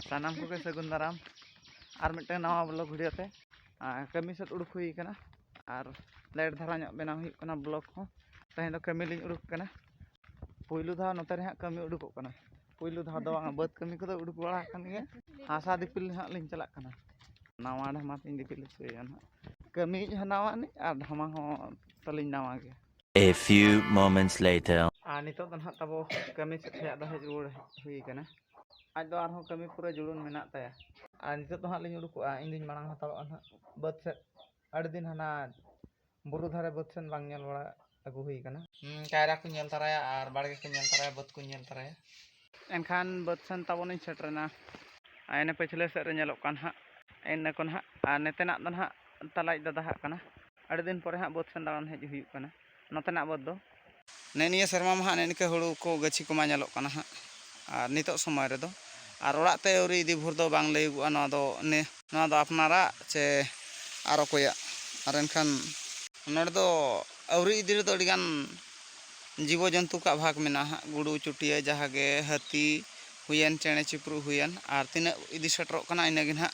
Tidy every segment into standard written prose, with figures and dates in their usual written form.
सानाम को सगुन दाराम और मिट्टे नवा ब्लॉग वीडियो ते कमी से उड़ूक हुई कना और लेट धारा बनाव हुई कना ब्लॉग को तेहें कमी लिंग उड़ूक कना पुइलू धा नोते रे कमी उड़ूकोग कना पुइलू धा दो बद कमी को उड़ूक बड़ा कन गे हासा दिपिल हाँ लिंग चला कना नवा ढामा तीन दिपिल सुया कमी नवा नि और ढामा हो तलिंग नवा गे। A few moments later. नितो तो हाँ तबो कमी से थे दा हेज रुड़ हुई कना आज दो आरहों कमी पूरा जुड़ून मेना ताया और नितो तो हाँ लिंग उड़ूकोगा इन दिन मांग हतावा हाँ बद से अड़ दिन हना बुरु धारे बद सेन बांग नेल बड़ा अगु हुई कना कायरा को नेल तराया और बाड़गे को नेल तराया बद को नेल तराया एनखान बद सेन ताबोन सेटरना एने पछले सेट रे नेलोग कान हाँ एने कोन हाँ और नेतेना दन हाँ तलाज दादा हाँ कना अड़ दिन पर हाँ बद सेन दान हेज हुई कना नोतेना बद दो नेनिया शर्मा हाँ नेनिका हुड़ू को गछि को मा नेलोग कना हाँ और नितो समय रे दो और ओड़ाते औरी इदी भोर दो बांग लैगुआ नवा दो अपनारा चे आरो कोया और एनखान नोडे दो औरी इदी रे दो अडिगान जीव जंतु का भाग मेना हाँ गुड़ू चुटिया जहागे हाथी हुयन चेणे चिपरू हुयन और तीना इदी सेटरोग कना इनागे हाँ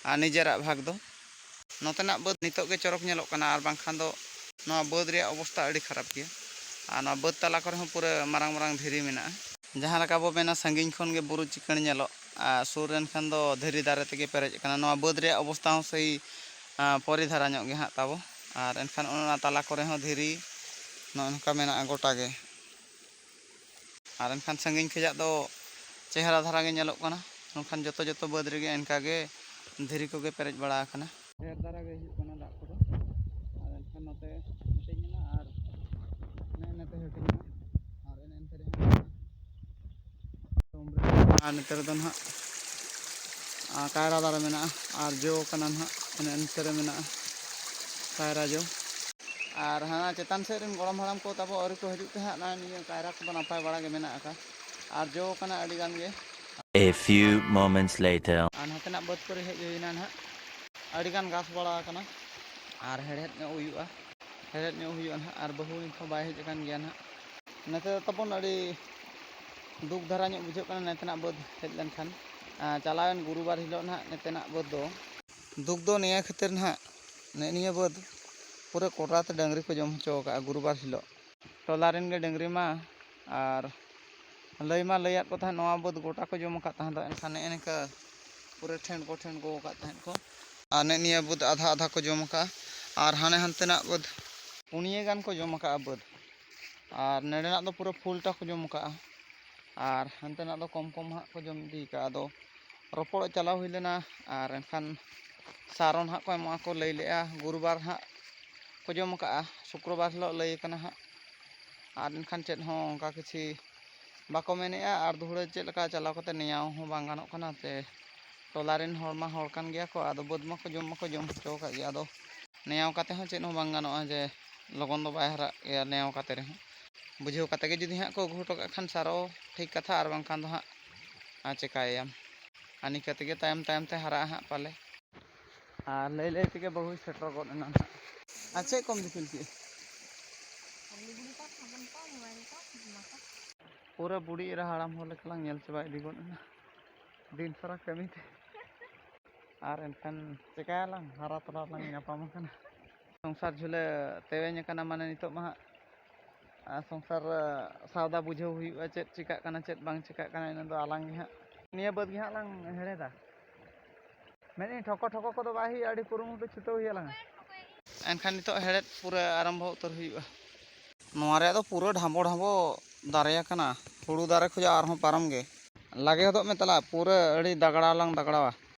और निजेरा भाग दो नोतेना बद नितो गे चरक नेलोग कना और बांखान दो नवा बद रे अवस्था अड़ी खराब गया और नवा बद तला करे हूँ पूरे मारांग मारांग धीरी मेना जहाँ लगा बो मेना संगिन खन गे बुरु चिकन नेलो सुर रेन खान दो धीरी दारे तेगे पेरेज कना नवा बद रे अवस्था हूँ सही परि धारा गे हाँ ताबो और एनखान ओना तला करे हूँ धीरी नोनका मेना गोटा गे और एनखान संगिन खजा दो चेहरा धारा गे नेलोग कना नोखान जतो जतो बद रे गे एनका गे धीरी को गे पेरेज बड़ा कना ढेर धारा गे हिजुग कना दाग को और एनखान नोते हटिंग मेना और नेते हटिंग मेना और एनते रे और नेते दो ना कायरा दारा मेना और जो कना ना एनते रे मेना कायरा जो और हाँ चेतान से गरम हराम को तब और को हजू हाँ ना कायरा को नपाय बड़ा गे मेना का और जो कना अड़ी गान गे। A few moments later. और हतेना बद करे हेज होइना ना अड़ी गान घास बड़ा कना और हेड़हेड नो हुयुआ हेड़हेड नो हुयुआ ना और बहु नित बाय हेज कान गया ना नते तबन अड़ी दुख धारा नो बुझे कना नेतना बद हेज लेन खान चलावेन गुरुवार हिलो ना नेतना बद दो दुख दो निया खातिर ना निया बद पूरे कोटराते डंगरी को जम हचो का गुरुवार हिलो टोलारेन गे डंगरी मा और लई मा लैयात को था नवा बद गोटा को जम का था एनखान एनका पूरे ठेन को का को और निया बद आधा आधा को जम का और हाने हंतेना बद पुनिये गान को जम का बद और नेडेना दो पूरे फुलटा को जम का और हंतेना दो कम कम हाँ को जम दी का आदो रोपड़ चलाव हुई लेना और एनखान सारन हाँ को एमा को लई लेआ गुरुवार हाँ को जम का शुक्रवार हिलो लई कना हाँ और एनखान चेद हों उनका किसी बाको मेनेआ और दुहड़े चेद लका चलाव कते नियाव हों बांग गानोग कना ते टोलारेन हरमा हर कान गया को आदो बद मा को जम हचो का गया आदो नियाव कते हों चेद हों बांग गानोगा जे लगन दो बाय हरा या नियाव कते रे बुझेव कते गे जुदी हाँ को अगु हटो खान सारो ठीक कथा और बांखान दो हाँ चिकायाम आनी कते गे तायम तायम ते हरा हाँ पाले और लई लई तेगे बहु सेटर गद एना अच्छा कम दिखिल की पूरा बुढ़ी एरा हड़ाम हो लेकलांग नेल चबा इदी गद एना दिन सारा कमी ते और एनखान चिकायालांग हरा तोला लांग नापाम कना संसार झुले तेवेñ कना माने नितो मा संसार सावदा बुझेव हुई चेद चिका कना चेद बांग चिका कना इन दो आलांग हाँ निया बद गे हाँ लांग हेड़ेदा मेने ठको ठको को दो बाही आड़ी कुरुमुटु छुटो हुई लांग एनखान नितो हेड़ेद पूरा आरंभ उतर हुई नोआ रे दो पूरा ढांबो ढांबो दारेया कना हुड़ू दारे खुजा आरहों पारम गे लागे हदो में तला पूरा अड़ी दगड़ा लांग दगड़ावा